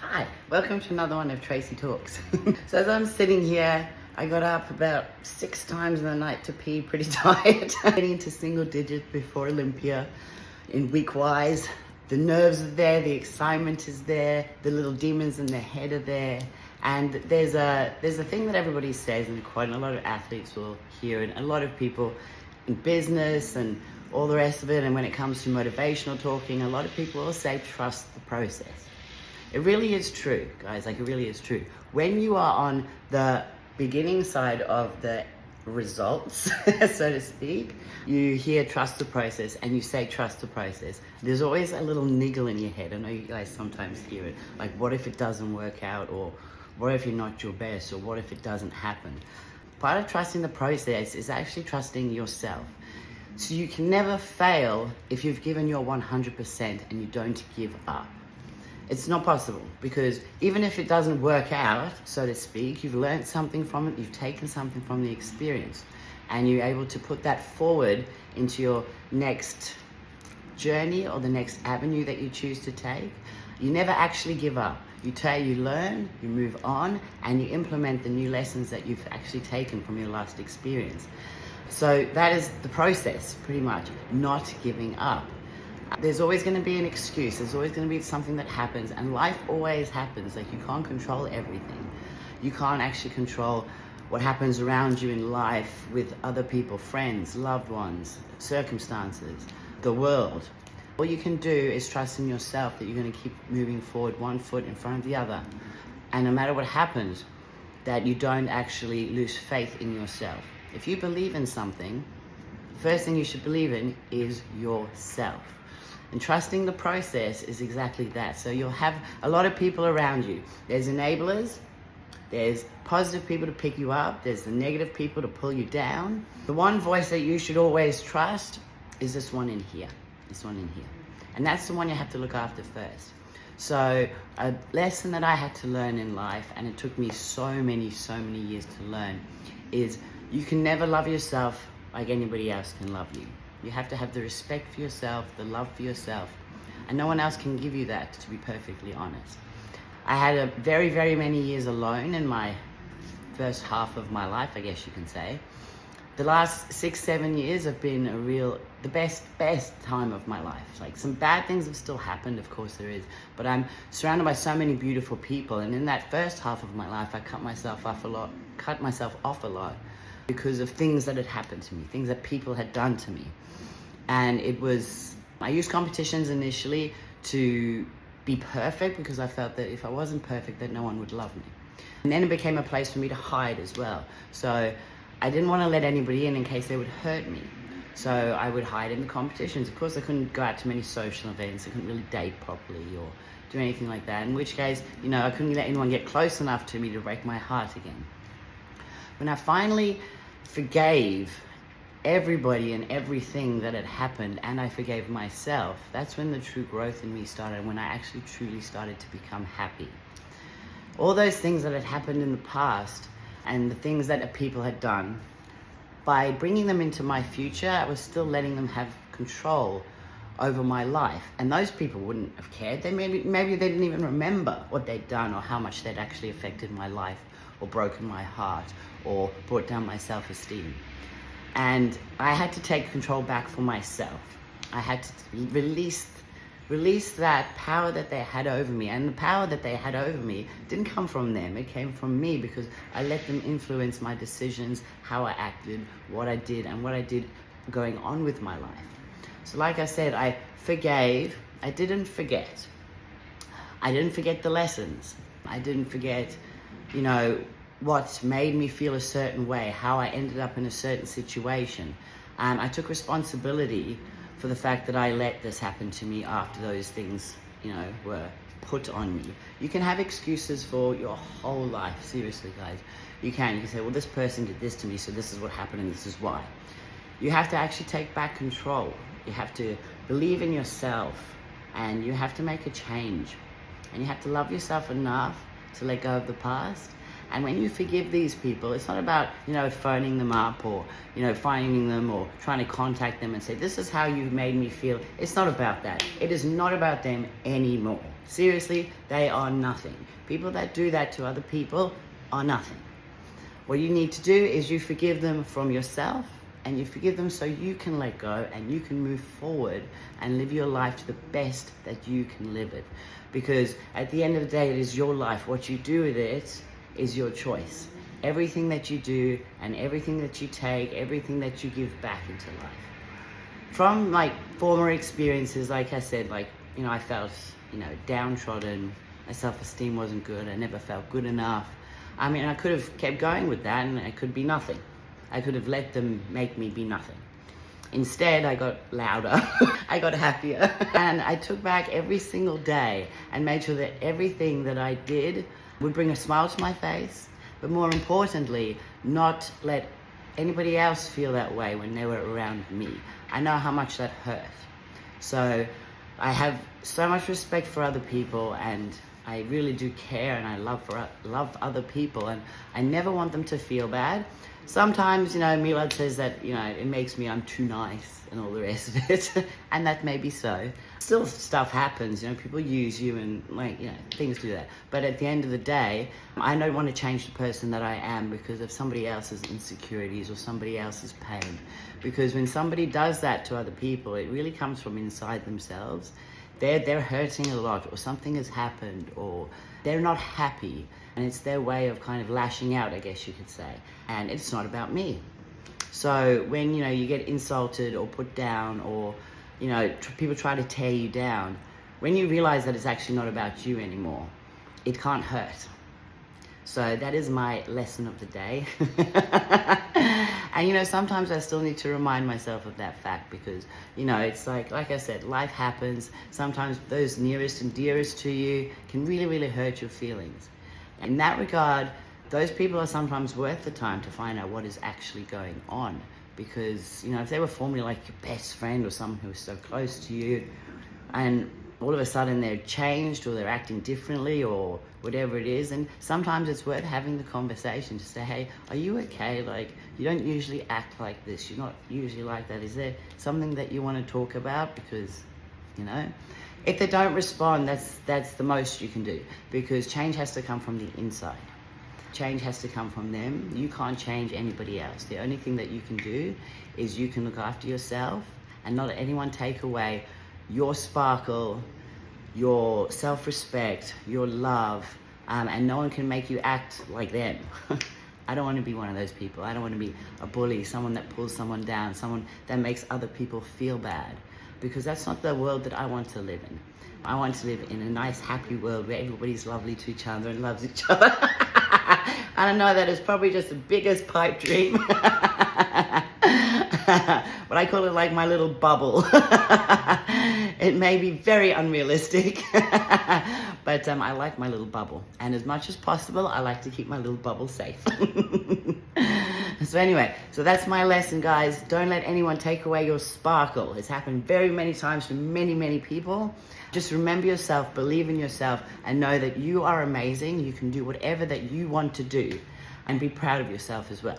Hi, welcome to another one of Tracy Talks. So as I'm sitting here, I got up about 6 times in the night to pee, pretty tired. Getting into single digits before Olympia in week-wise. The nerves are there, the excitement is there, the little demons in the head are there. And there's a thing that everybody says, and quite a lot of athletes will hear, and a lot of people in business and all the rest of it, and when it comes to motivational talking, a lot of people will say, trust the process. It really is true, guys, like it really is true. When you are on the beginning side of the results, so to speak, you hear trust the process and you say trust the process. There's always a little niggle in your head. I know you guys sometimes hear it, like what if it doesn't work out, or what if you're not your best, or what if it doesn't happen? Part of trusting the process is actually trusting yourself. So you can never fail if you've given your 100% and you don't give up. It's not possible, because even if it doesn't work out, so to speak, you've learned something from it, you've taken something from the experience, and you're able to put that forward into your next journey or the next avenue that you choose to take. You never actually give up. You learn, you move on, and you implement the new lessons that you've actually taken from your last experience. So that is the process, pretty much, not giving up. There's always going to be an excuse. There's always going to be something that happens, and life always happens. Like, you can't control everything. You can't actually control what happens around you in life with other people, friends, loved ones, circumstances, the world. All you can do is trust in yourself that you're going to keep moving forward, one foot in front of the other. And no matter what happens, that you don't actually lose faith in yourself. If you believe in something, the first thing you should believe in is yourself. And trusting the process is exactly that. So you'll have a lot of people around you. There's enablers, there's positive people to pick you up, there's the negative people to pull you down. The one voice that you should always trust is this one in here, And that's the one you have to look after first. So a lesson that I had to learn in life, and it took me so many years to learn, is you can never love yourself like anybody else can love you. You have to have the respect for yourself, the love for yourself, and no one else can give you that, to be perfectly honest. I had a very many years alone in my first half of my life, I guess you can say. The last 6-7 years have been the best time of my life. Like, some bad things have still happened, of course there is, but I'm surrounded by so many beautiful people, and in that first half of my life, I cut myself off a lot because of things that had happened to me, things that people had done to me. And I used competitions initially to be perfect, because I felt that if I wasn't perfect, that no one would love me. And then it became a place for me to hide as well. So I didn't want to let anybody in case they would hurt me. So I would hide in the competitions. Of course, I couldn't go out to many social events. I couldn't really date properly or do anything like that. In which case, I couldn't let anyone get close enough to me to break my heart again. When I finally forgave everybody and everything that had happened, and I forgave myself, that's when the true growth in me started, when I actually truly started to become happy. All those things that had happened in the past and the things that people had done, by bringing them into my future, I was still letting them have control over my life. And those people wouldn't have cared. Maybe they didn't even remember what they'd done, or how much they'd actually affected my life, or broken my heart, or brought down my self-esteem. And I had to take control back for myself. I had to release that power that they had over me. And the power that they had over me didn't come from them. It came from me, because I let them influence my decisions, how I acted, what I did, and what I did going on with my life. So like I said, I forgave. I didn't forget. I didn't forget the lessons. I didn't forget, what made me feel a certain way, how I ended up in a certain situation. I took responsibility for the fact that I let this happen to me after those things, were put on me. You can have excuses for your whole life, seriously, guys. You can say, well, this person did this to me, so this is what happened and this is why. You have to actually take back control. You have to believe in yourself, and you have to make a change. And you have to love yourself enough to let go of the past. And when you forgive these people, it's not about, phoning them up, or, finding them, or trying to contact them and say, this is how you made me feel. It's not about that. It is not about them anymore. Seriously, they are nothing. People that do that to other people are nothing. What you need to do is you forgive them from yourself, and you forgive them so you can let go and you can move forward and live your life to the best that you can live it. Because at the end of the day, it is your life. What you do with it is your choice. Everything that you do and everything that you take, everything that you give back into life. From like former experiences, like I said, like, you know, I felt, you know, downtrodden. My self-esteem wasn't good. I never felt good enough. I mean, I could have kept going with that and it could be nothing. I could have let them make me be nothing. Instead, I got louder, I got happier, and I took back every single day and made sure that everything that I did would bring a smile to my face, but more importantly, not let anybody else feel that way when they were around me. I know how much that hurt. So I have so much respect for other people, and I really do care, and I love other people, and I never want them to feel bad. Sometimes, you know, Milad says that, you know, it makes me, I'm too nice and all the rest of it. And that may be so. Still stuff happens, you know, people use you and like, you know, things do that. But at the end of the day, I don't want to change the person that I am because of somebody else's insecurities or somebody else's pain. Because when somebody does that to other people, it really comes from inside themselves. They're hurting a lot, or something has happened, or they're not happy, and it's their way of kind of lashing out, I guess you could say. And it's not about me. So when, you know, you get insulted or put down, or, you know, people try to tear you down, when you realize that it's actually not about you anymore, it can't hurt. So that is my lesson of the day. And, you know, sometimes I still need to remind myself of that fact because, you know, it's like I said, life happens. Sometimes those nearest and dearest to you can really, really hurt your feelings. In that regard, those people are sometimes worth the time to find out what is actually going on. Because, you know, if they were formerly like your best friend or someone who was so close to you, and all of a sudden they're changed or they're acting differently or whatever it is, and sometimes it's worth having the conversation to say, hey, are you okay? Like, you don't usually act like this. You're not usually like that. Is there something that you want to talk about? Because, you know, if they don't respond, that's the most you can do, because change has to come from the inside. Change has to come from them. You can't change anybody else. The only thing that you can do is you can look after yourself and not let anyone take away your sparkle, your self-respect, your love, and no one can make you act like them. I don't want to be one of those people. I don't want to be a bully, someone that pulls someone down, someone that makes other people feel bad, because that's not the world that I want to live in. I want to live in a nice, happy world where everybody's lovely to each other and loves each other. I don't know, that is probably just the biggest pipe dream. But I call it like my little bubble. It may be very unrealistic, but I like my little bubble. And as much as possible, I like to keep my little bubble safe. So anyway, so that's my lesson, guys. Don't let anyone take away your sparkle. It's happened very many times to many, many people. Just remember yourself, believe in yourself, and know that you are amazing. You can do whatever that you want to do, and be proud of yourself as well.